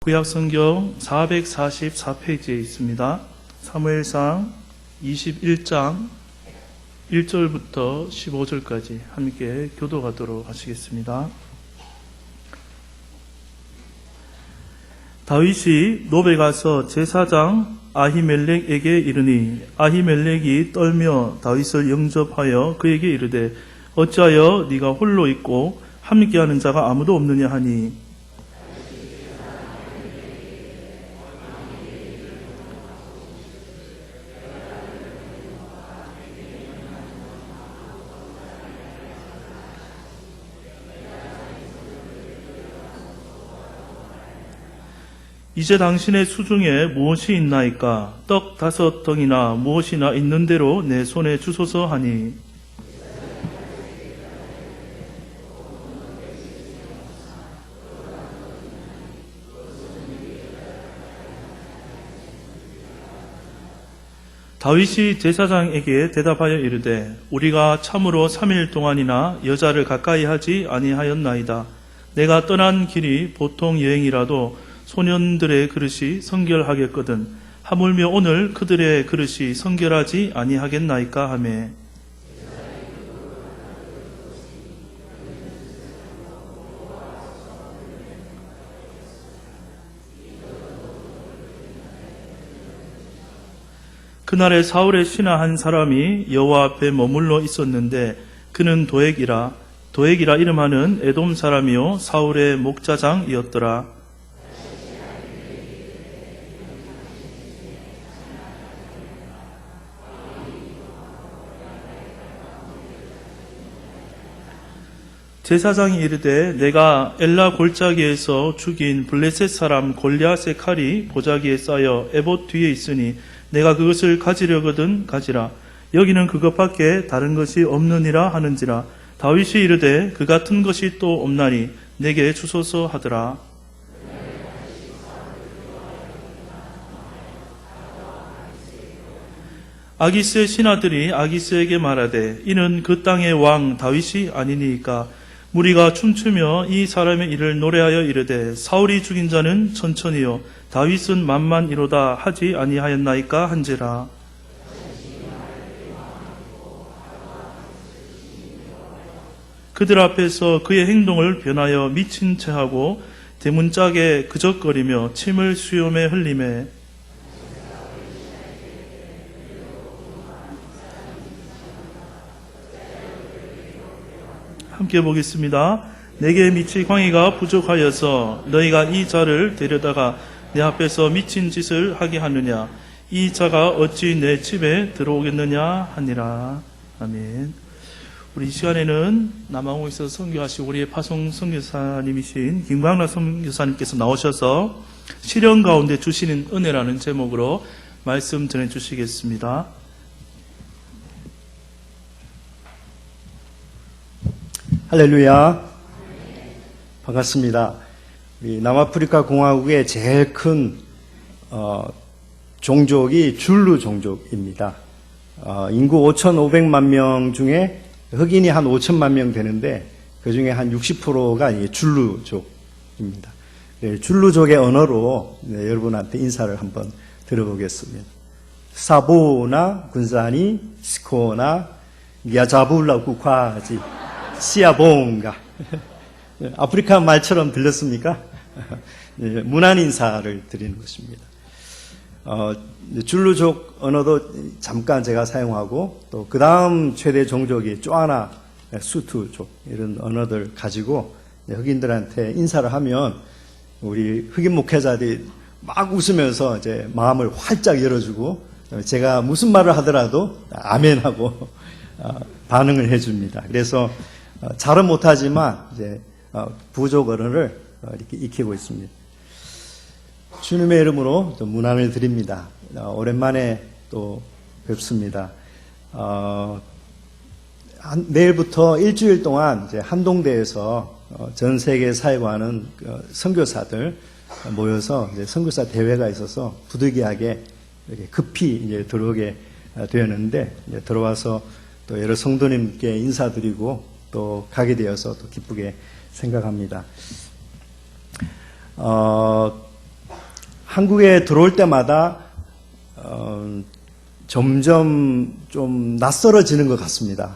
구약성경 444페이지에 있습니다. 사무엘상 21장 1절부터 15절까지 함께 교독하도록 하시겠습니다. 다윗이 노베 가서 제사장 아히멜렉에게 이르니 아히멜렉이 떨며 다윗을 영접하여 그에게 이르되 어찌하여 네가 홀로 있고 함께하는 자가 아무도 없느냐 하니 이제 당신의 수중에 무엇이 있나이까? 떡 5덩이나 무엇이나 있는 대로 내 손에 주소서 하니 다윗이 제사장에게 대답하여 이르되 우리가 참으로 3일 동안이나 여자를 가까이 하지 아니하였나이다. 내가 떠난 길이 보통 여행이라도 소년들의 그릇이 성결하겠거든 하물며 오늘 그들의 그릇이 성결하지 아니하겠나이까 하매 그날에 사울의 신하 한 사람이 여호와 앞에 머물러 있었는데 그는 도액이라 이름하는 에돔 사람이요 사울의 목자장이었더라. 제사장이 이르되 내가 엘라 골짜기에서 죽인 블레셋 사람 골리앗의 칼이 보자기에 쌓여 에봇 뒤에 있으니 내가 그것을 가지려거든 가지라. 여기는 그것밖에 다른 것이 없느니라 하는지라. 다윗이 이르되 그 같은 것이 또 없나니 내게 주소서 하더라. 아기스의 신하들이 아기스에게 말하되 이는 그 땅의 왕 다윗이 아니니까. 무리가 춤추며 이 사람의 일을 노래하여 이르되 사울이 죽인 자는 천천히요 다윗은 만만이로다 하지 아니하였나이까 한지라. 그들 앞에서 그의 행동을 변하여 미친 체하고 대문짝에 그적거리며 침을 수염에 흘리매 함께 보겠습니다. 내게 미칠 광의가 부족하여서 너희가 이 자를 데려다가 내 앞에서 미친 짓을 하게 하느냐. 이 자가 어찌 내 집에 들어오겠느냐 하니라. 아멘. 우리 이 시간에는 남아공에서 선교하시고 우리의 파송 선교사님이신 김광락 선교사님께서 나오셔서 시련 가운데 주시는 은혜라는 제목으로 말씀 전해주시겠습니다. 할렐루야. 반갑습니다. 남아프리카 공화국의 제일 큰 종족이 줄루 종족입니다. 인구 5,500만 명 중에 흑인이 한 5천만 명 되는데 그 중에 한 60%가 줄루족입니다. 줄루족의 언어로 여러분한테 인사를 한번 들어보겠습니다. 사보나 군사니 스코나 야자불라 구콰지 시아봉가. 아프리카 말처럼 들렸습니까? 문안 인사를 드리는 것입니다. 줄루족 언어도 잠깐 제가 사용하고 또 그 다음 최대 종족이 쪼아나 수투족 이런 언어들 가지고 흑인들한테 인사를 하면 우리 흑인 목회자들이 막 웃으면서 이제 마음을 활짝 열어주고 제가 무슨 말을 하더라도 아멘하고 반응을 해줍니다. 그래서 잘은 못하지만 이제 부족 언어를 이렇게 익히고 있습니다. 주님의 이름으로 또 문안을 드립니다. 오랜만에 또 뵙습니다. 내일부터 일주일 동안 이제 한동대에서 전 세계에 사역하는 선교사들 모여서 이제 선교사 대회가 있어서 부득이하게 이렇게 급히 이제 들어오게 되었는데 이제 들어와서 또 여러 성도님께 인사드리고 또 가게 되어서 또 기쁘게 생각합니다. 한국에 들어올 때마다 점점 좀 낯설어지는 것 같습니다.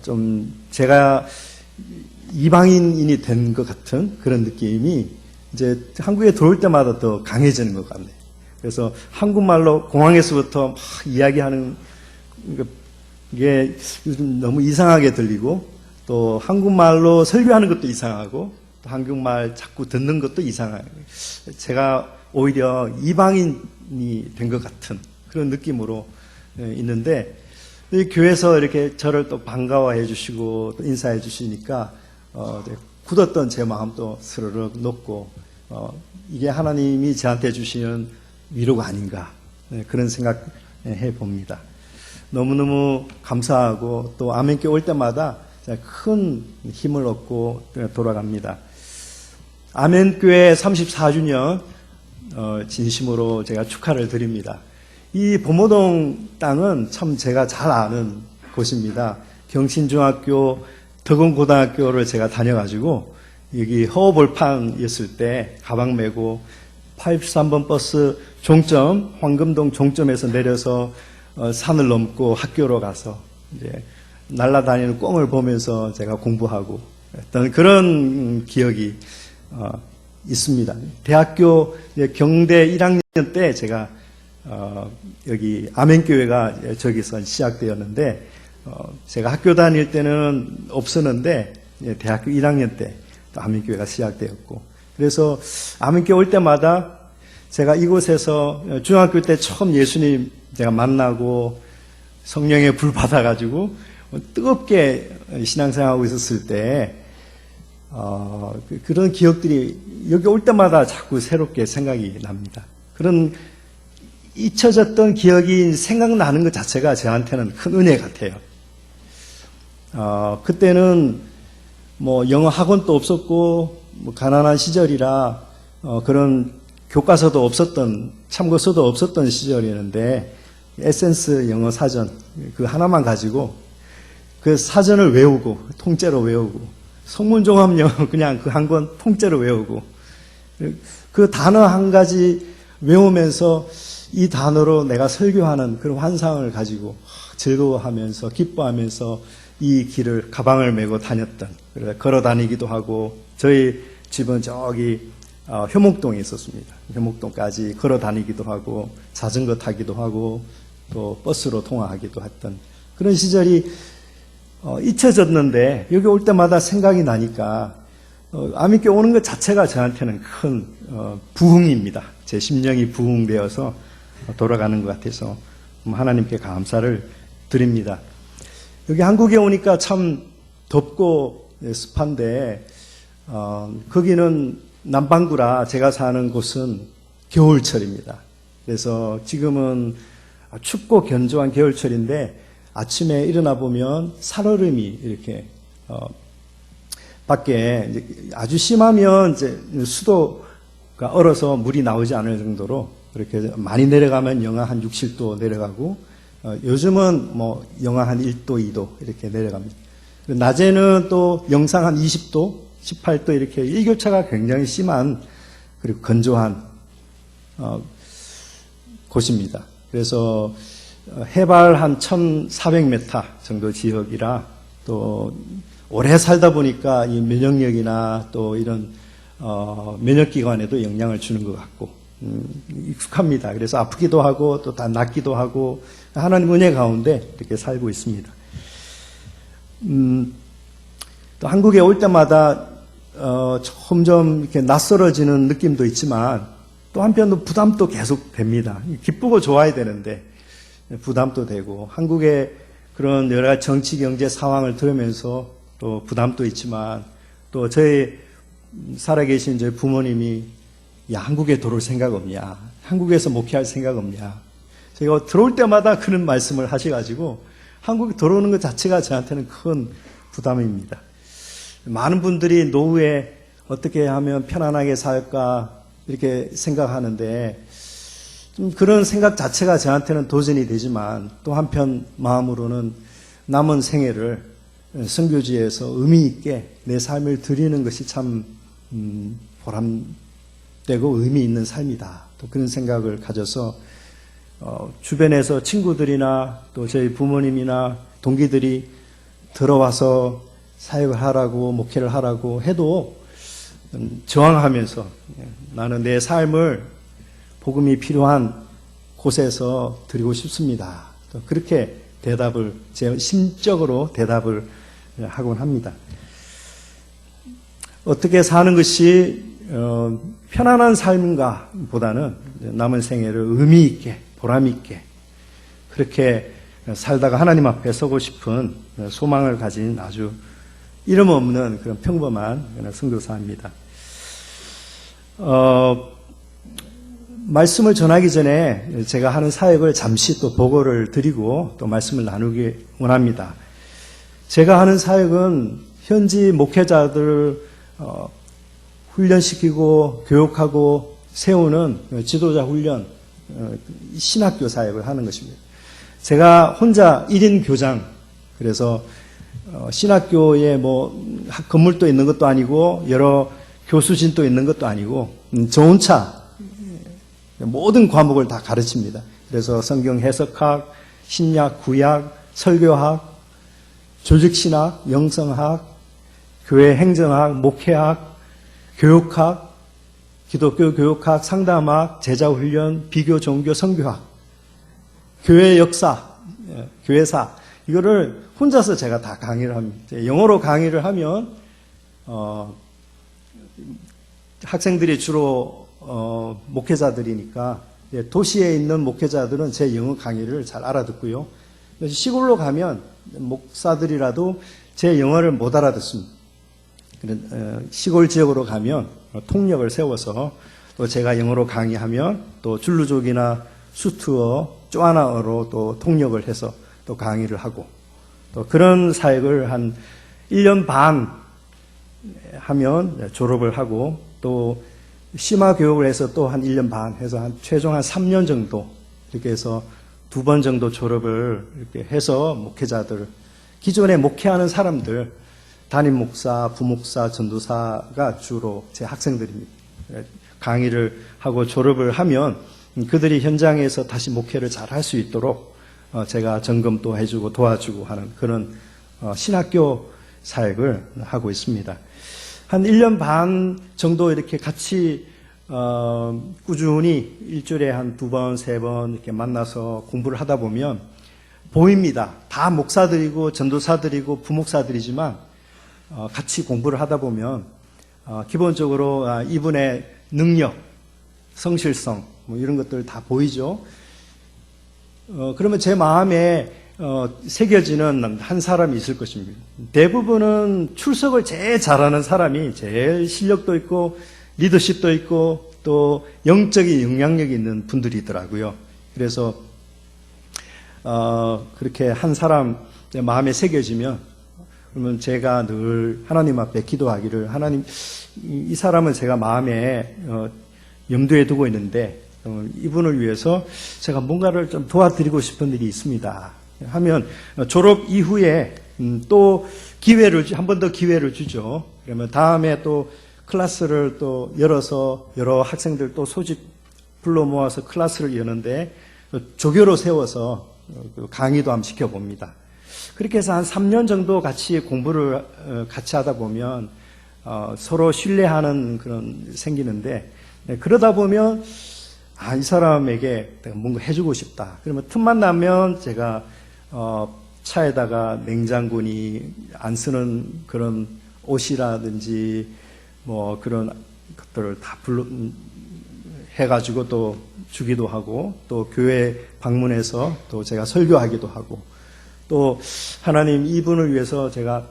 좀 제가 이방인이 된 것 같은 그런 느낌이 이제 한국에 들어올 때마다 더 강해지는 것 같네요. 그래서 한국말로 공항에서부터 막 이야기하는 게 요즘 너무 이상하게 들리고, 또 한국말로 설교하는 것도 이상하고, 또 한국말 자꾸 듣는 것도 이상하고, 제가 오히려 이방인이 된 것 같은 그런 느낌으로 있는데, 이 교회에서 이렇게 저를 또 반가워해 주시고 또 인사해 주시니까 굳었던 제 마음도 스르륵 녹고, 이게 하나님이 저한테 주시는 위로가 아닌가, 그런 생각해 봅니다. 너무너무 감사하고, 또 아멘교회 올 때마다 큰 힘을 얻고 돌아갑니다. 아멘교회 34주년 진심으로 제가 축하를 드립니다. 이 범호동 땅은 참 제가 잘 아는 곳입니다. 경신중학교, 덕원고등학교를 제가 다녀가지고 여기 허허벌판이었을 때 가방 메고 83번 버스 종점, 황금동 종점에서 내려서 산을 넘고 학교로 가서 이제 날아다니는 꽁을 보면서 제가 공부하고 했던 그런 기억이 있습니다. 대학교 경대 1학년 때 제가 여기 아멘교회가 저기서 시작되었는데, 제가 학교 다닐 때는 없었는데 대학교 1학년 때 또 아멘교회가 시작되었고, 그래서 아멘교회 올 때마다 제가 이곳에서 중학교 때 처음 예수님 제가 만나고 성령의 불 받아가지고 뜨겁게 신앙생활하고 있었을 때 그런 기억들이 여기 올 때마다 자꾸 새롭게 생각이 납니다. 그런 잊혀졌던 기억이 생각나는 것 자체가 저한테는 큰 은혜 같아요. 그때는 뭐 영어 학원도 없었고, 뭐 가난한 시절이라 그런 교과서도 없었던, 참고서도 없었던 시절이었는데, 에센스 영어 사전 그 하나만 가지고 그 사전을 외우고, 통째로 외우고, 성문종합 영어 그냥 그 한 권 통째로 외우고, 그 단어 한 가지 외우면서 이 단어로 내가 설교하는 그런 환상을 가지고 즐거워하면서 기뻐하면서 이 길을 가방을 메고 다녔던, 그래서 걸어 다니기도 하고, 저희 집은 저기 효목동에 있었습니다. 효목동까지 걸어 다니기도 하고 자전거 타기도 하고 또 버스로 통화하기도 했던 그런 시절이 잊혀졌는데, 여기 올 때마다 생각이 나니까 아멘교회 오는 것 자체가 저한테는 큰 부흥입니다. 제 심령이 부흥되어서 돌아가는 것 같아서 하나님께 감사를 드립니다. 여기 한국에 오니까 참 덥고 습한데, 거기는 남반구라 제가 사는 곳은 겨울철입니다. 그래서 지금은 춥고 견조한 겨울철인데, 아침에 일어나 보면 살얼음이 이렇게 밖에 아주 심하면 이제 수도가 얼어서 물이 나오지 않을 정도로 그렇게 많이 내려가면 영하 한 6, 7도 내려가고, 요즘은 뭐 영하 한 1도, 2도 이렇게 내려갑니다. 낮에는 또 영상 한 20도, 18도 이렇게 일교차가 굉장히 심한, 그리고 건조한 곳입니다. 그래서 해발 한 1,400m 정도 지역이라, 또 오래 살다 보니까 이 면역력이나 또 이런 면역기관에도 영향을 주는 것 같고 익숙합니다. 그래서 아프기도 하고 또 다 낫기도 하고 하나님 은혜 가운데 이렇게 살고 있습니다. 또 한국에 올 때마다 점점 이렇게 낯설어지는 느낌도 있지만, 또 한편으로 부담도 계속 됩니다. 기쁘고 좋아야 되는데 부담도 되고, 한국의 그런 여러 가지 정치 경제 상황을 들으면서 또 부담도 있지만, 또 저희 살아계신 저희 부모님이 야, 한국에 들어올 생각 없냐, 한국에서 목회할 생각 없냐, 제가 들어올 때마다 그런 말씀을 하셔가지고 한국에 들어오는 것 자체가 저한테는 큰 부담입니다. 많은 분들이 노후에 어떻게 하면 편안하게 살까 이렇게 생각하는데, 좀 그런 생각 자체가 저한테는 도전이 되지만, 또 한편 마음으로는 남은 생애를 선교지에서 의미 있게 내 삶을 드리는 것이 참 되고 의미 있는 삶이다. 또 그런 생각을 가져서 주변에서 친구들이나 또 저희 부모님이나 동기들이 들어와서 사역을 하라고 목회를 하라고 해도 저항하면서 나는 내 삶을 복음이 필요한 곳에서 드리고 싶습니다. 또 그렇게 제 심적으로 대답을 하곤 합니다. 어떻게 사는 것이 편안한 삶인가 보다는 남은 생애를 의미 있게 보람 있게 그렇게 살다가 하나님 앞에 서고 싶은 소망을 가진 아주 이름 없는 그런 평범한 선교사입니다. 말씀을 전하기 전에 제가 하는 사역을 잠시 또 보고를 드리고 또 말씀을 나누기 원합니다. 제가 하는 사역은 현지 목회자들 훈련시키고 교육하고 세우는 지도자 훈련 신학교 사역을 하는 것입니다. 제가 혼자 1인 교장 그래서 신학교에 건물도 있는 것도 아니고 여러 교수진도 있는 것도 아니고 저 혼자 모든 과목을 다 가르칩니다. 그래서 성경 해석학, 신약, 구약, 설교학, 조직신학, 영성학, 교회 행정학, 목회학, 교육학, 기독교 교육학, 상담학, 제자훈련, 비교, 종교, 선교학, 교회 역사, 교회사 이거를 혼자서 제가 다 강의를 합니다. 영어로 강의를 하면 학생들이 주로 목회자들이니까 도시에 있는 목회자들은 제 영어 강의를 잘 알아듣고요. 시골로 가면 목사들이라도 제 영어를 못 알아듣습니다. 시골 지역으로 가면 통역을 세워서 또 제가 영어로 강의하면 또 줄루족이나 수투어, 쪼아나어로 또 통역을 해서 또 강의를 하고 또 그런 사역을 한 1년 반 하면 졸업을 하고 또 심화 교육을 해서 또 한 1년 반 해서 최종 한 3년 정도 이렇게 해서 2번 정도 졸업을 이렇게 해서 목회자들 기존에 목회하는 사람들 담임 목사, 부목사, 전도사가 주로 제 학생들입니다. 강의를 하고 졸업을 하면 그들이 현장에서 다시 목회를 잘 할 수 있도록 제가 점검도 해주고 도와주고 하는 그런 신학교 사역을 하고 있습니다. 한 1년 반 정도 이렇게 같이 꾸준히 일주일에 한 2번, 3번 이렇게 만나서 공부를 하다 보면 보입니다. 다 목사들이고 전도사들이고 부목사들이지만 같이 공부를 하다 보면 기본적으로 이분의 능력, 성실성 이런 것들 다 보이죠. 그러면 제 마음에 새겨지는 한 사람이 있을 것입니다. 대부분은 출석을 제일 잘하는 사람이 제일 실력도 있고 리더십도 있고 또 영적인 영향력이 있는 분들이더라고요. 그래서 그렇게 한 사람 내 마음에 새겨지면 그러면 제가 늘 하나님 앞에 기도하기를 하나님 이 사람은 제가 마음에 염두에 두고 있는데 이분을 위해서 제가 뭔가를 좀 도와드리고 싶은 일이 있습니다 하면 졸업 이후에 또 한 번 더 기회를 주죠. 그러면 다음에 또 클래스를 또 열어서 여러 학생들 또 소집 불러 모아서 클래스를 여는데 조교로 세워서 강의도 한번 시켜봅니다. 그렇게 해서 한 3년 정도 같이 공부를 같이 하다 보면 서로 신뢰하는 그런 생기는데 그러다 보면 이 사람에게 내가 뭔가 해주고 싶다. 그러면 틈만 나면 제가 차에다가 냉장고니 안 쓰는 그런 옷이라든지 뭐 그런 것들을 다 해가지고 또 주기도 하고 또 교회 방문해서 또 제가 설교하기도 하고 또 하나님 이분을 위해서 제가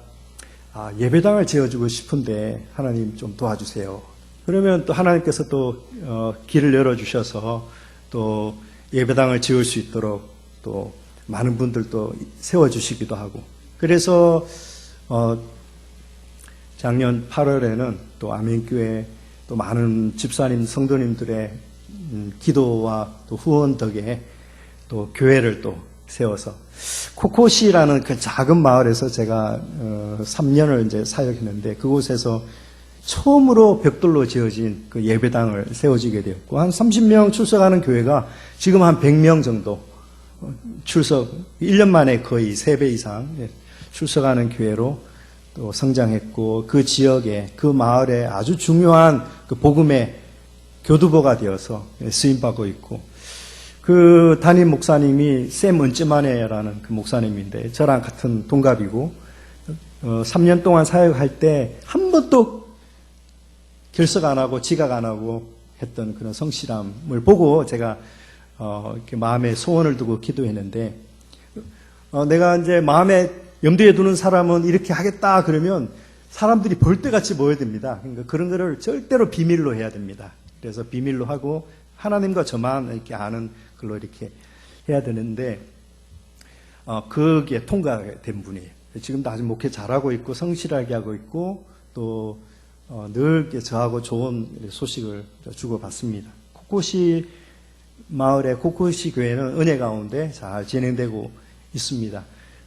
예배당을 지어주고 싶은데 하나님 좀 도와주세요. 그러면 또 하나님께서 또 길을 열어주셔서 또 예배당을 지을 수 있도록 또 많은 분들도 세워주시기도 하고 그래서 작년 8월에는 또 아멘교회 또 많은 집사님 성도님들의 기도와 또 후원 덕에 또 교회를 또 세워서 코코시라는 그 작은 마을에서 제가 3년을 이제 사역했는데 그곳에서 처음으로 벽돌로 지어진 그 예배당을 세워지게 되었고, 한 30명 출석하는 교회가 지금 한 100명 정도 출석, 1년 만에 거의 3배 이상 출석하는 교회로 또 성장했고, 그 지역에, 그 마을에 아주 중요한 그 복음의 교두보가 되어서 쓰임받고 있고, 그 담임 목사님이 샘 은찌마네라는 그 목사님인데, 저랑 같은 동갑이고, 3년 동안 사역할 때 한 번도 결석 안 하고 지각 안 하고 했던 그런 성실함을 보고 제가 이렇게 마음에 소원을 두고 기도했는데, 내가 이제 마음에 염두에 두는 사람은 이렇게 하겠다 그러면 사람들이 벌떼같이 모여듭니다. 그러니까 그런 거를 절대로 비밀로 해야 됩니다. 그래서 비밀로 하고 하나님과 저만 이렇게 아는 걸로 이렇게 해야 되는데, 그게 통과된 분이에요. 지금도 아주 목회 잘하고 있고 성실하게 하고 있고, 또 늘 저하고 좋은 소식을 주고받습니다. 코코시 마을의 코코시 교회는 은혜 가운데 잘 진행되고 있습니다.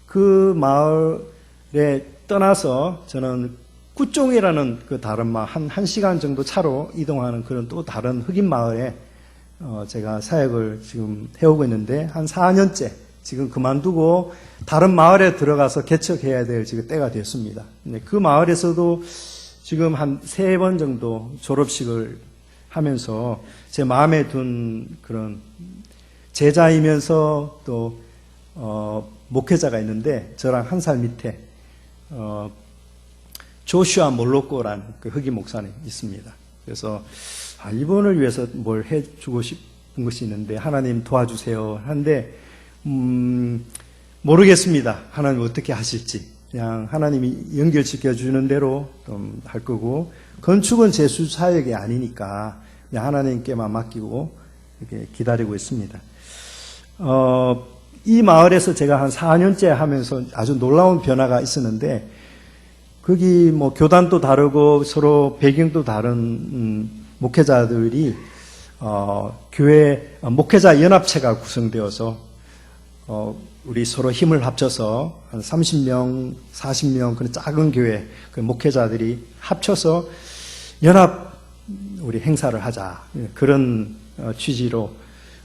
그 마을에 떠나서 저는 꾸종이라는 그 다른 마을, 한 시간 정도 차로 이동하는 그런 또 다른 흑인 마을에 제가 사역을 지금 해오고 있는데, 한 4년째 지금 그만두고 다른 마을에 들어가서 개척해야 될 지금 때가 됐습니다. 그 마을에서도 지금 한 3번 정도 졸업식을 하면서 제 마음에 둔 그런 제자이면서 또 목회자가 있는데, 저랑 한 살 밑에 조슈아 몰로코라는 그 흑인 목사님 있습니다. 그래서 이분을 위해서 뭘 해주고 싶은 것이 있는데 하나님 도와주세요 하는데, 모르겠습니다. 하나님 어떻게 하실지. 그냥 하나님이 연결시켜 주는 대로 좀 할 거고, 건축은 제 수사역이 아니니까 그냥 하나님께만 맡기고 이렇게 기다리고 있습니다. 이 마을에서 제가 한 4년째 하면서 아주 놀라운 변화가 있었는데, 거기 뭐 교단도 다르고 서로 배경도 다른 목회자들이 교회 목회자 연합체가 구성되어서 우리 서로 힘을 합쳐서 한 30명, 40명 그런 작은 교회 그 목회자들이 합쳐서 연합 우리 행사를 하자, 그런 취지로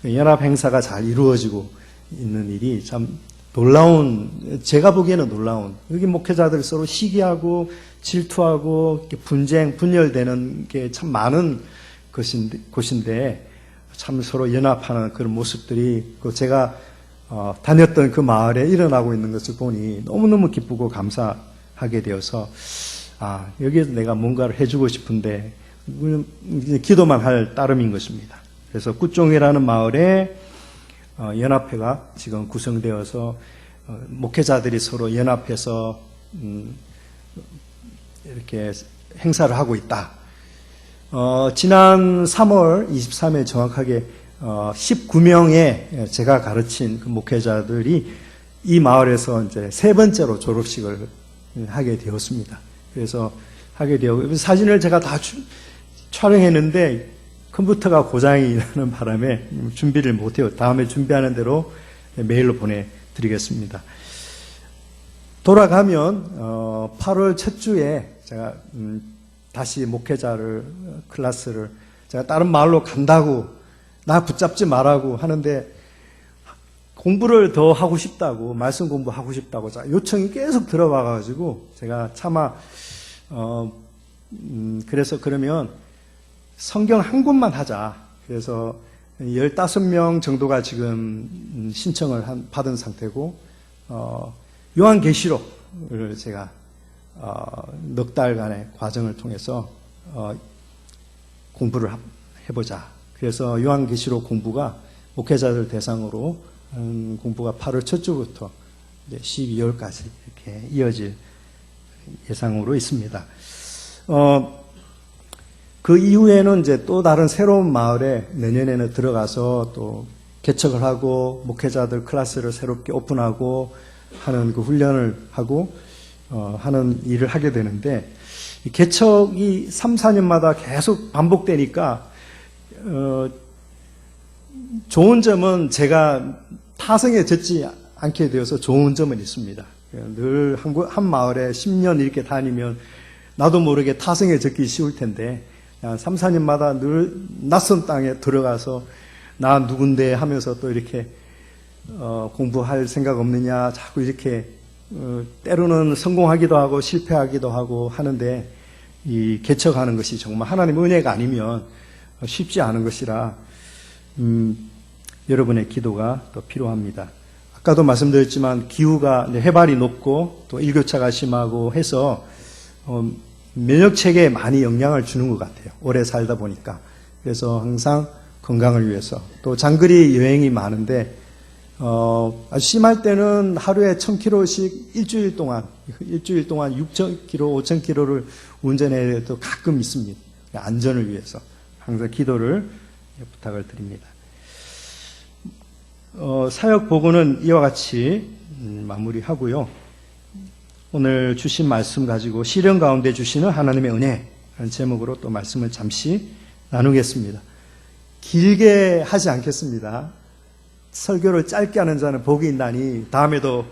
연합 행사가 잘 이루어지고 있는 일이 참 놀라운, 제가 보기에는 놀라운, 여기 목회자들 서로 시기하고 질투하고 분쟁, 분열되는 게 참 많은 곳인데 참 서로 연합하는 그런 모습들이 제가 다녔던 그 마을에 일어나고 있는 것을 보니 너무너무 기쁘고 감사하게 되어서, 여기에서 내가 뭔가를 해주고 싶은데 기도만 할 따름인 것입니다. 그래서 꾸종이라는 마을에 연합회가 지금 구성되어서 목회자들이 서로 연합해서 이렇게 행사를 하고 있다. 지난 3월 23일 정확하게 19명의 제가 가르친 그 목회자들이 이 마을에서 이제 3번째로 졸업식을 하게 되었습니다. 그래서 하게 되고, 사진을 제가 다 촬영했는데 컴퓨터가 고장이 나는 바람에 준비를 못해요. 다음에 준비하는 대로 메일로 보내드리겠습니다. 돌아가면 8월 첫 주에 제가 다시 목회자를 클래스를 제가 다른 마을로 간다고, 나 붙잡지 말라고 하는데 공부를 더 하고 싶다고, 말씀 공부하고 싶다고 요청이 계속 들어와가지고 제가 차마 그래서 그러면 성경 한 권만 하자. 그래서 15명 정도가 지금 신청을 받은 상태고, 요한계시록을 제가 넉 달간의 과정을 통해서 공부를 해보자. 그래서 요한계시록 공부가 목회자들 대상으로 공부가 8월 첫 주부터 12월까지 이렇게 이어질 예상으로 있습니다. 그 이후에는 이제 또 다른 새로운 마을에 내년에는 들어가서 또 개척을 하고 목회자들 클래스를 새롭게 오픈하고 하는 그 훈련을 하고 하는 일을 하게 되는데, 이 개척이 3, 4년마다 계속 반복되니까 좋은 점은 제가 타성에 젖지 않게 되어서 좋은 점은 있습니다. 늘 한 마을에 10년 이렇게 다니면 나도 모르게 타성에 적기 쉬울 텐데 3, 4년마다 늘 낯선 땅에 들어가서 나 누군데 하면서 또 이렇게 공부할 생각 없느냐 자꾸 이렇게 때로는 성공하기도 하고 실패하기도 하고 하는데 이 개척하는 것이 정말 하나님의 은혜가 아니면 쉽지 않은 것이라 여러분의 기도가 또 필요합니다. 아까도 말씀드렸지만 기후가 해발이 높고 또 일교차가 심하고 해서 면역 체계에 많이 영향을 주는 것 같아요. 오래 살다 보니까. 그래서 항상 건강을 위해서 또 장거리 여행이 많은데 아주 심할 때는 하루에 1000km씩 일주일 동안 6,000km, 5,000km를 운전해야 해도 가끔 있습니다. 안전을 위해서 항상 기도를 부탁을 드립니다. 사역 보고는 이와 같이 마무리하고요. 오늘 주신 말씀 가지고 시련 가운데 주시는 하나님의 은혜라는 제목으로 또 말씀을 잠시 나누겠습니다. 길게 하지 않겠습니다. 설교를 짧게 하는 자는 복이 있나니 다음에도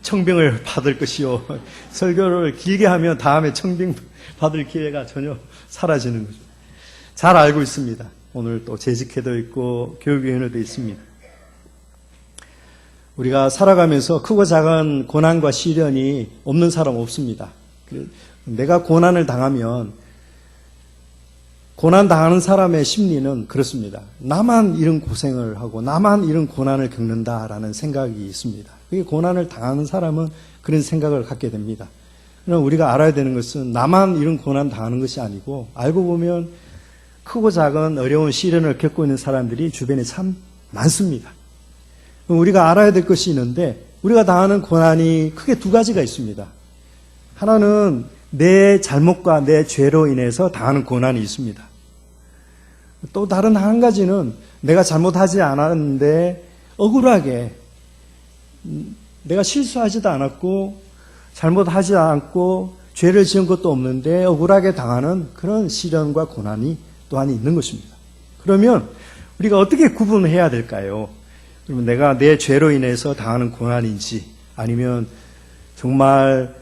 청빙을 받을 것이요. 설교를 길게 하면 다음에 청빙 받을 기회가 전혀 사라지는 거죠. 잘 알고 있습니다. 오늘 또 재직회도 있고 교육위원회도 있습니다. 우리가 살아가면서 크고 작은 고난과 시련이 없는 사람 없습니다. 내가 고난을 당하면 고난 당하는 사람의 심리는 그렇습니다. 나만 이런 고생을 하고 나만 이런 고난을 겪는다라는 생각이 있습니다. 그게 고난을 당하는 사람은 그런 생각을 갖게 됩니다. 그럼 우리가 알아야 되는 것은 나만 이런 고난 당하는 것이 아니고 알고 보면 크고 작은 어려운 시련을 겪고 있는 사람들이 주변에 참 많습니다. 우리가 알아야 될 것이 있는데 우리가 당하는 고난이 크게 두 가지가 있습니다. 하나는 내 잘못과 내 죄로 인해서 당하는 고난이 있습니다. 또 다른 한 가지는 내가 잘못하지 않았는데 억울하게 내가 실수하지도 않았고 잘못하지 않고 죄를 지은 것도 없는데 억울하게 당하는 그런 시련과 고난이 또한 있는 것입니다. 그러면 우리가 어떻게 구분해야 될까요? 그러면 내가 내 죄로 인해서 당하는 고난인지 아니면 정말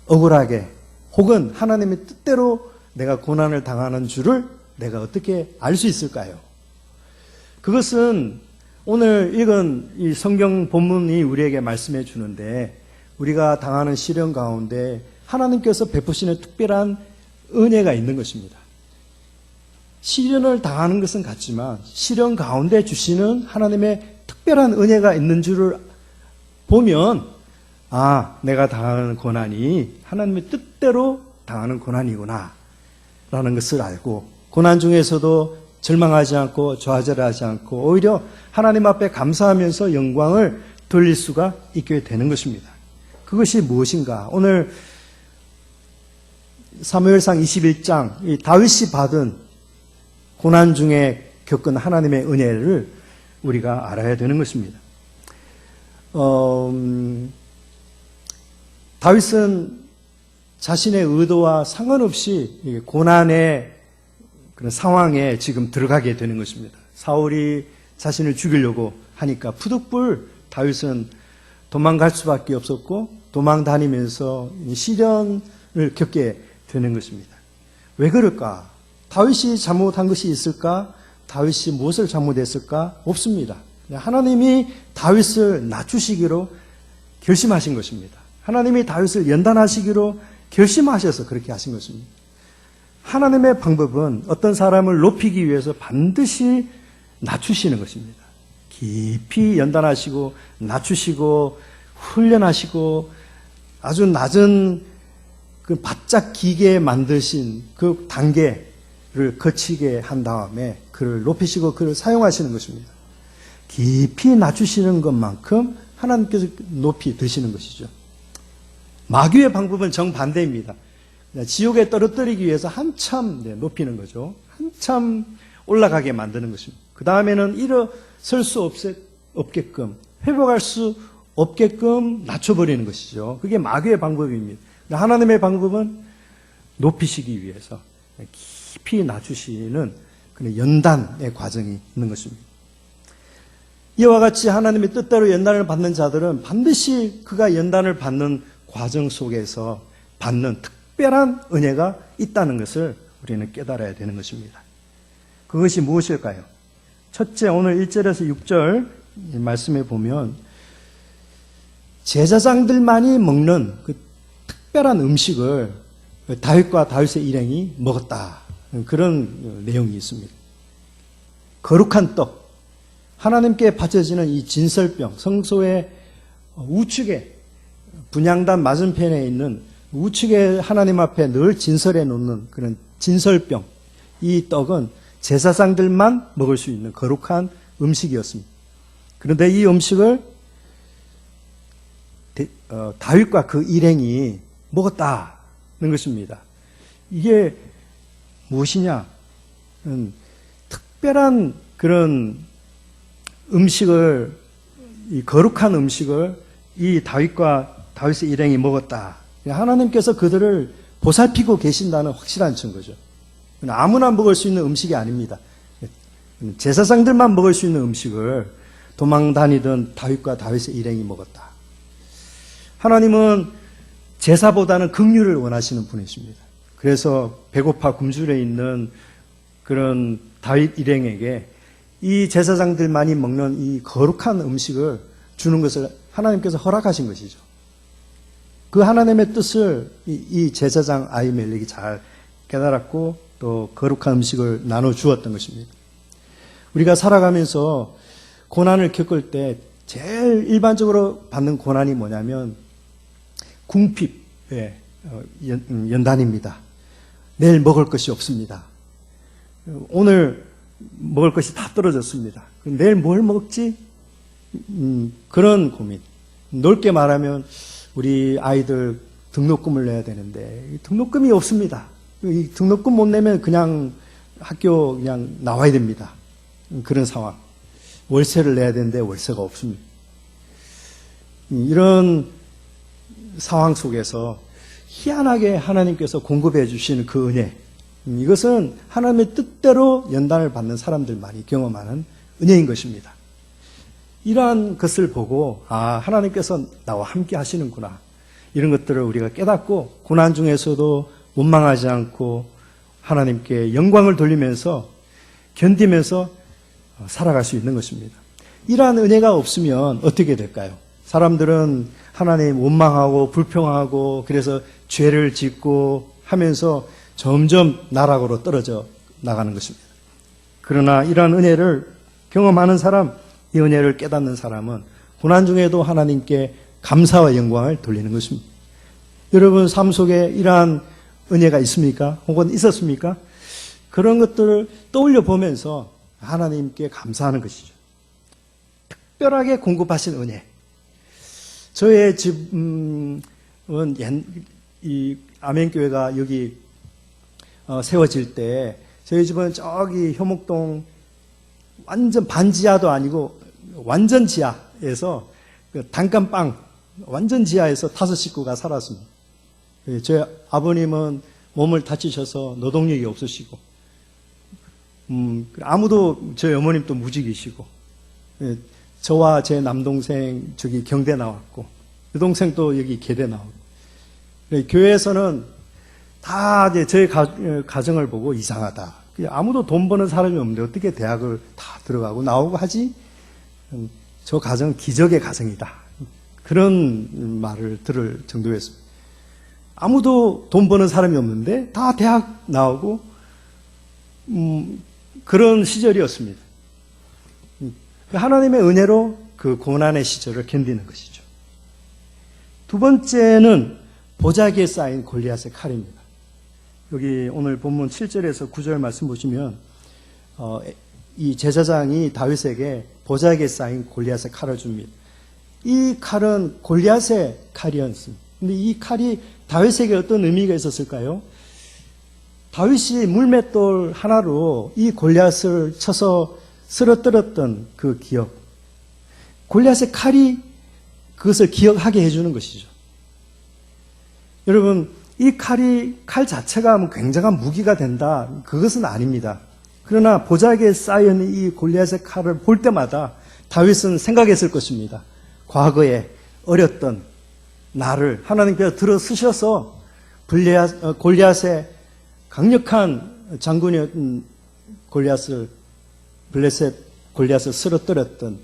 억울하게 혹은 하나님의 뜻대로 내가 고난을 당하는 줄을 내가 어떻게 알 수 있을까요? 그것은 오늘 읽은 이 성경 본문이 우리에게 말씀해 주는데 우리가 당하는 시련 가운데 하나님께서 베푸시는 특별한 은혜가 있는 것입니다. 시련을 당하는 것은 같지만 시련 가운데 주시는 하나님의 특별한 은혜가 있는 줄을 보면 내가 당하는 고난이 하나님의 뜻대로 당하는 고난이구나 라는 것을 알고 고난 중에서도 절망하지 않고 좌절하지 않고 오히려 하나님 앞에 감사하면서 영광을 돌릴 수가 있게 되는 것입니다. 그것이 무엇인가? 오늘 사무엘상 21장 이 다윗이 받은 고난 중에 겪은 하나님의 은혜를 우리가 알아야 되는 것입니다. 다윗은 자신의 의도와 상관없이 고난의 그런 상황에 지금 들어가게 되는 것입니다. 사울이 자신을 죽이려고 하니까 푸득불 다윗은 도망갈 수밖에 없었고 도망 다니면서 시련을 겪게 되는 것입니다. 왜 그럴까? 다윗이 잘못한 것이 있을까? 다윗이 무엇을 잘못했을까? 없습니다. 하나님이 다윗을 낮추시기로 결심하신 것입니다. 하나님이 다윗을 연단하시기로 결심하셔서 그렇게 하신 것입니다. 하나님의 방법은 어떤 사람을 높이기 위해서 반드시 낮추시는 것입니다. 깊이 연단하시고 낮추시고 훈련하시고 아주 낮은 그 바짝 기게 만드신 그 단계를 거치게 한 다음에 그를 높이시고 그를 사용하시는 것입니다. 깊이 낮추시는 것만큼 하나님께서 높이 드시는 것이죠. 마귀의 방법은 정반대입니다. 지옥에 떨어뜨리기 위해서 한참 높이는 거죠. 한참 올라가게 만드는 것입니다. 그 다음에는 일어설 수 없게끔 회복할 수 없게끔 낮춰버리는 것이죠. 그게 마귀의 방법입니다. 하나님의 방법은 높이시기 위해서 깊이 낮추시는 그런 연단의 과정이 있는 것입니다. 이와 같이 하나님의 뜻대로 연단을 받는 자들은 반드시 그가 연단을 받는 과정 속에서 받는 특별한 은혜가 있다는 것을 우리는 깨달아야 되는 것입니다. 그것이 무엇일까요? 첫째, 오늘 1절에서 6절 말씀에 보면 제사장들만이 먹는 그 특별한 음식을 다윗과 다윗의 일행이 먹었다. 그런 내용이 있습니다. 거룩한 떡, 하나님께 바쳐지는 이 진설병, 성소의 우측에 분향단 맞은편에 있는 우측에 하나님 앞에 늘 진설해 놓는 그런 진설병, 이 떡은 제사장들만 먹을 수 있는 거룩한 음식이었습니다. 그런데 이 음식을 다윗과 그 일행이 먹었다는 것입니다. 이게 무엇이냐? 특별한 그런 음식을, 이 거룩한 음식을 이 다윗과 다윗의 일행이 먹었다. 하나님께서 그들을 보살피고 계신다는 확실한 증거죠. 아무나 먹을 수 있는 음식이 아닙니다. 제사장들만 먹을 수 있는 음식을 도망 다니던 다윗과 다윗의 일행이 먹었다. 하나님은 제사보다는 긍휼을 원하시는 분이십니다. 그래서 배고파 굶주려 있는 그런 다윗 일행에게 이 제사장들만이 먹는 이 거룩한 음식을 주는 것을 하나님께서 허락하신 것이죠. 그 하나님의 뜻을 이 제사장 아히멜렉이 잘 깨달았고 또 거룩한 음식을 나눠 주었던 것입니다. 우리가 살아가면서 고난을 겪을 때 제일 일반적으로 받는 고난이 뭐냐면 궁핍의 연단입니다. 내일 먹을 것이 없습니다. 오늘 먹을 것이 다 떨어졌습니다. 내일 뭘 먹지? 그런 고민. 넓게 말하면 우리 아이들 등록금을 내야 되는데 등록금이 없습니다. 이 등록금 못 내면 그냥 학교 그냥 나와야 됩니다. 그런 상황. 월세를 내야 되는데 월세가 없습니다. 이런 상황 속에서 희한하게 하나님께서 공급해 주시는 그 은혜, 이것은 하나님의 뜻대로 연단을 받는 사람들만이 경험하는 은혜인 것입니다. 이러한 것을 보고 하나님께서 나와 함께 하시는구나, 이런 것들을 우리가 깨닫고 고난 중에서도 원망하지 않고 하나님께 영광을 돌리면서 견디면서 살아갈 수 있는 것입니다. 이러한 은혜가 없으면 어떻게 될까요? 사람들은 하나님 원망하고 불평하고 그래서 죄를 짓고 하면서 점점 나락으로 떨어져 나가는 것입니다. 그러나 이러한 은혜를 경험하는 사람, 이 은혜를 깨닫는 사람은 고난 중에도 하나님께 감사와 영광을 돌리는 것입니다. 여러분 삶 속에 이러한 은혜가 있습니까? 혹은 있었습니까? 그런 것들을 떠올려 보면서 하나님께 감사하는 것이죠. 특별하게 공급하신 은혜. 저의 집은 이 아멘교회가 여기 세워질 때 저희 집은 저기 효목동 완전 반지하도 아니고 완전 지하에서 그 단칸방 완전 지하에서 5 식구가 살았습니다. 저희 아버님은 몸을 다치셔서 노동력이 없으시고 아무도 저희 어머님도 무직이시고 저와 제 남동생 저기 경대 나왔고 여동생도 여기 계대 나오고 교회에서는 다 이제 저희 가정을 보고 이상하다. 아무도 돈 버는 사람이 없는데 어떻게 대학을 다 들어가고 나오고 하지? 저 가정은 기적의 가정이다. 그런 말을 들을 정도였습니다. 아무도 돈 버는 사람이 없는데 다 대학 나오고 그런 시절이었습니다. 하나님의 은혜로 그 고난의 시절을 견디는 것이죠. 두 번째는 보자기에 쌓인 골리앗의 칼입니다. 여기 오늘 본문 7절에서 9절 말씀 보시면 이 제사장이 다윗에게 보자기에 쌓인 골리앗의 칼을 줍니다. 이 칼은 골리앗의 칼이었습니다. 근데 이 칼이 다윗에게 어떤 의미가 있었을까요? 다윗이 물맷돌 하나로 이 골리앗을 쳐서 쓰러뜨렸던 그 기억. 골리앗의 칼이 그것을 기억하게 해주는 것이죠. 여러분, 이 칼 자체가 굉장한 무기가 된다, 그것은 아닙니다. 그러나 보자기에 쌓여있는 이 골리앗의 칼을 볼 때마다 다윗은 생각했을 것입니다. 과거에 어렸던 나를 하나님께서 들어 쓰셔서 골리앗의 강력한 장군이었던 골리앗을 쓰러뜨렸던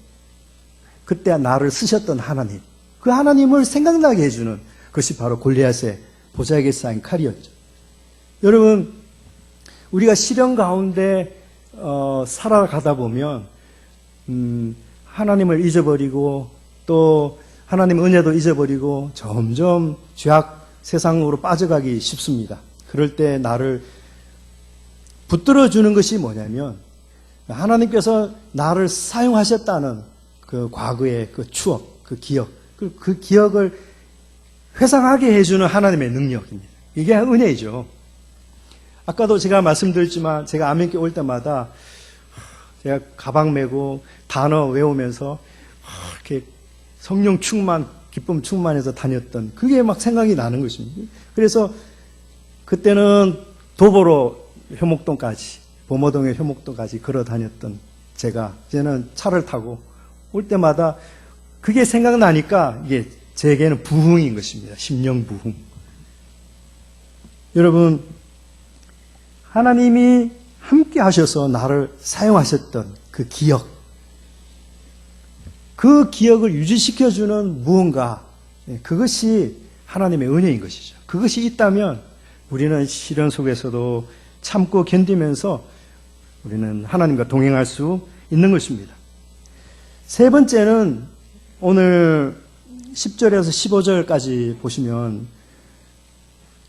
그때 나를 쓰셨던 하나님, 그 하나님을 생각나게 해주는 것이 바로 골리앗의 보자기에 쌓인 칼이었죠. 여러분, 우리가 시련 가운데 살아가다 보면 하나님을 잊어버리고 또 하나님 은혜도 잊어버리고 점점 죄악 세상으로 빠져가기 쉽습니다. 그럴 때 나를 붙들어주는 것이 뭐냐면 하나님께서 나를 사용하셨다는 그 과거의 그 추억, 그 기억, 그 기억을 회상하게 해주는 하나님의 능력입니다. 이게 은혜이죠. 아까도 제가 말씀드렸지만 제가 아멘께 올 때마다 제가 가방 메고 단어 외우면서 이렇게 성령 충만, 기쁨 충만해서 다녔던 그게 막 생각이 나는 것입니다. 그래서 그때는 도보로 효목동까지, 범어동의 효목동까지 걸어 다녔던 제가 이제는 차를 타고 올 때마다 그게 생각나니까 이게 제게는 부흥인 것입니다. 심령 부흥. 여러분, 하나님이 함께 하셔서 나를 사용하셨던 그 기억, 그 기억을 유지시켜주는 무언가, 그것이 하나님의 은혜인 것이죠. 그것이 있다면 우리는 시련 속에서도 참고 견디면서 우리는 하나님과 동행할 수 있는 것입니다. 세 번째는 오늘 10절에서 15절까지 보시면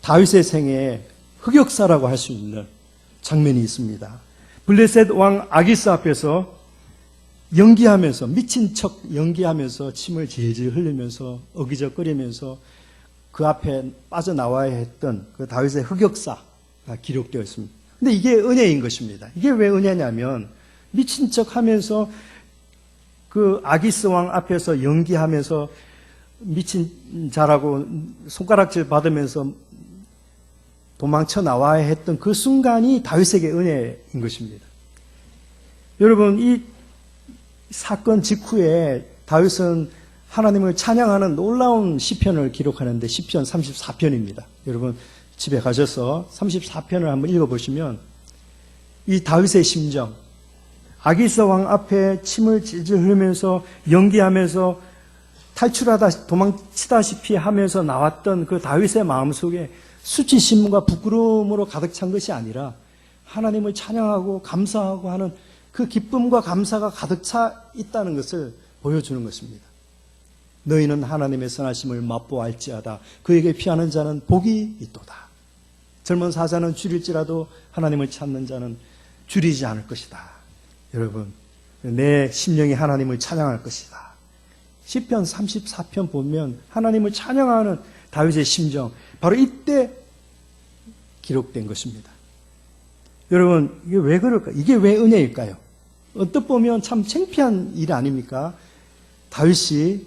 다윗의 생애 흑역사라고 할 수 있는 장면이 있습니다. 블레셋 왕 아기스 앞에서 연기하면서 미친 척 연기하면서 침을 질질 흘리면서 어기적거리면서 그 앞에 빠져나와야 했던 그 다윗의 흑역사가 기록되어 있습니다. 근데 이게 은혜인 것입니다. 이게 왜 은혜냐면 미친 척 하면서 그 아기스 왕 앞에서 연기하면서 미친 자라고 손가락질 받으면서 도망쳐 나와야 했던 그 순간이 다윗에게 은혜인 것입니다. 여러분, 이 사건 직후에 다윗은 하나님을 찬양하는 놀라운 시편을 기록하는데 시편 34편입니다. 여러분 집에 가셔서 34편을 한번 읽어보시면 이 다윗의 심정, 아기스 왕 앞에 침을 질질 흘리면서 연기하면서 탈출하다 도망치다시피 하면서 나왔던 그 다윗의 마음속에 수치심과 부끄러움으로 가득 찬 것이 아니라 하나님을 찬양하고 감사하고 하는 그 기쁨과 감사가 가득 차 있다는 것을 보여주는 것입니다. 너희는 하나님의 선하심을 맛보알지어다. 그에게 피하는 자는 복이 있도다. 젊은 사자는 줄일지라도 하나님을 찾는 자는 줄이지 않을 것이다. 여러분, 내 심령이 하나님을 찬양할 것이다. 시편 34편 보면 하나님을 찬양하는 다윗의 심정, 바로 이때 기록된 것입니다. 여러분, 이게 왜 그럴까? 이게 왜 은혜일까요? 어떻게 보면 참 창피한 일 아닙니까? 다윗이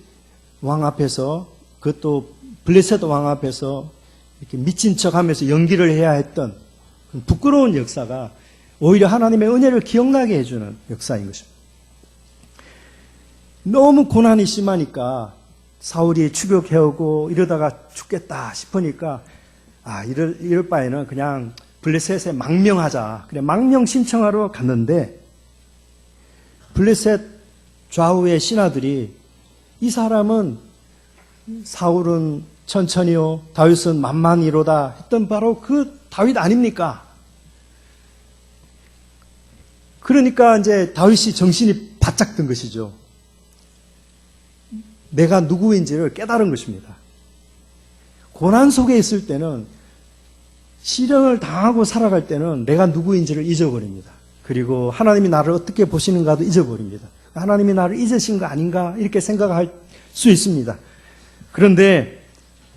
왕 앞에서, 그것도 블레셋 왕 앞에서 이렇게 미친 척 하면서 연기를 해야 했던 부끄러운 역사가 오히려 하나님의 은혜를 기억나게 해주는 역사인 것입니다. 너무 고난이 심하니까 사울이 추격해오고 이러다가 죽겠다 싶으니까 이럴 바에는 그냥 블레셋에 망명하자. 그래, 망명 신청하러 갔는데 블레셋 좌우의 신하들이 이 사람은 사울은 천천히요, 다윗은 만만히로다 했던 바로 그 다윗 아닙니까? 그러니까 이제 다윗이 정신이 바짝 든 것이죠. 내가 누구인지를 깨달은 것입니다. 고난 속에 있을 때는, 시련을 당하고 살아갈 때는 내가 누구인지를 잊어버립니다. 그리고 하나님이 나를 어떻게 보시는가도 잊어버립니다. 하나님이 나를 잊으신 거 아닌가 이렇게 생각할 수 있습니다. 그런데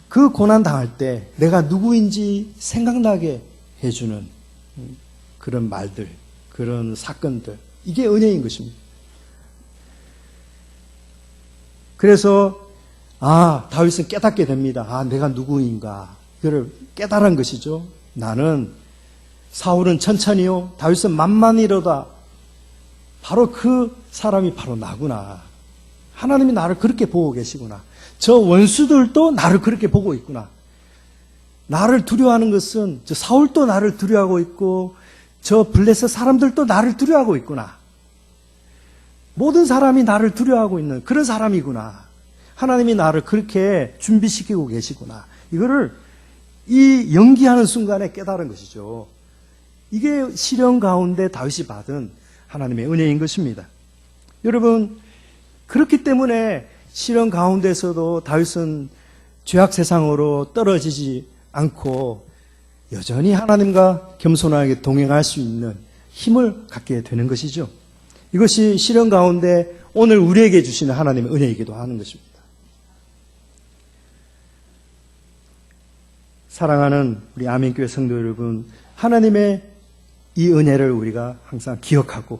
그 고난 당할 때 내가 누구인지 생각나게 해주는 그런 말들, 그런 사건들, 이게 은혜인 것입니다. 그래서 다윗은 깨닫게 됩니다. 내가 누구인가. 그걸 깨달은 것이죠. 나는, 사울은 천천히요, 다윗은 만만히로다. 바로 그 사람이 바로 나구나. 하나님이 나를 그렇게 보고 계시구나. 저 원수들도 나를 그렇게 보고 있구나. 나를 두려워하는 것은 저 사울도 나를 두려워하고 있고 저 블레셋 사람들도 나를 두려워하고 있구나. 모든 사람이 나를 두려워하고 있는 그런 사람이구나. 하나님이 나를 그렇게 준비시키고 계시구나. 이거를 이 연기하는 순간에 깨달은 것이죠. 이게 시련 가운데 다윗이 받은 하나님의 은혜인 것입니다. 여러분, 그렇기 때문에 시련 가운데서도 다윗은 죄악 세상으로 떨어지지 않고 여전히 하나님과 겸손하게 동행할 수 있는 힘을 갖게 되는 것이죠. 이것이 시련 가운데 오늘 우리에게 주시는 하나님의 은혜이기도 하는 것입니다. 사랑하는 우리 아멘교회 성도 여러분, 하나님의 이 은혜를 우리가 항상 기억하고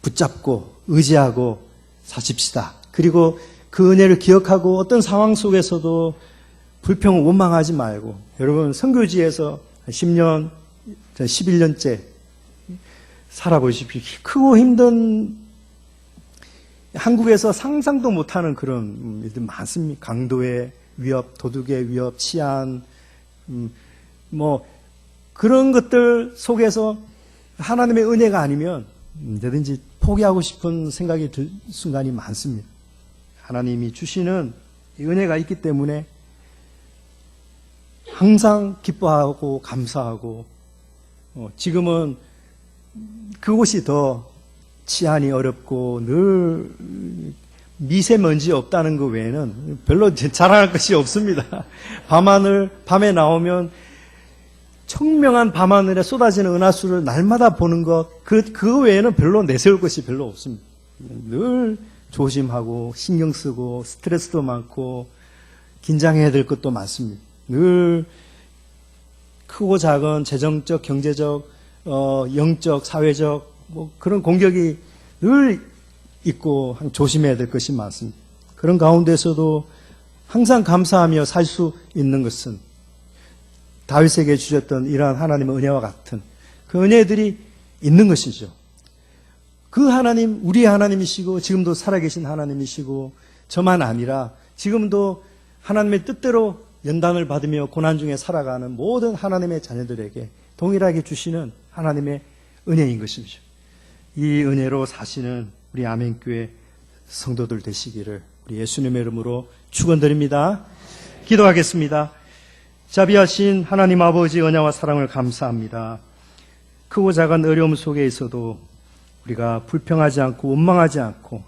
붙잡고 의지하고 사십시다. 그리고 그 은혜를 기억하고 어떤 상황 속에서도 불평 원망하지 말고, 여러분 선교지에서 10년, 11년째 살아보십시오. 크고 힘든, 한국에서 상상도 못하는 그런 일들 많습니다. 강도의 위협, 도둑의 위협, 치안, 그런 것들 속에서 하나님의 은혜가 아니면 언제든지 포기하고 싶은 생각이 들 순간이 많습니다. 하나님이 주시는 이 은혜가 있기 때문에 항상 기뻐하고 감사하고, 지금은 그곳이 더 치안이 어렵고 늘 미세먼지 없다는 것 외에는 별로 자랑할 것이 없습니다. 밤에 나오면 청명한 밤하늘에 쏟아지는 은하수를 날마다 보는 것, 그거 외에는 별로 내세울 것이 별로 없습니다. 늘 조심하고 신경 쓰고 스트레스도 많고 긴장해야 될 것도 많습니다. 늘 크고 작은 재정적, 경제적, 영적, 사회적 그런 공격이 늘 있고 조심해야 될 것이 많습니다. 그런 가운데서도 항상 감사하며 살 수 있는 것은 다윗에게 주셨던 이러한 하나님의 은혜와 같은 그 은혜들이 있는 것이죠. 그 하나님, 우리의 하나님이시고 지금도 살아계신 하나님이시고 저만 아니라 지금도 하나님의 뜻대로 연단을 받으며 고난 중에 살아가는 모든 하나님의 자녀들에게 동일하게 주시는 하나님의 은혜인 것이죠. 이 은혜로 사시는 우리 아멘교회 성도들 되시기를 우리 예수님의 이름으로 축원드립니다. 기도하겠습니다. 자비하신 하나님 아버지 은혜와 사랑을 감사합니다. 크고 작은 어려움 속에 있어도 우리가 불평하지 않고 원망하지 않고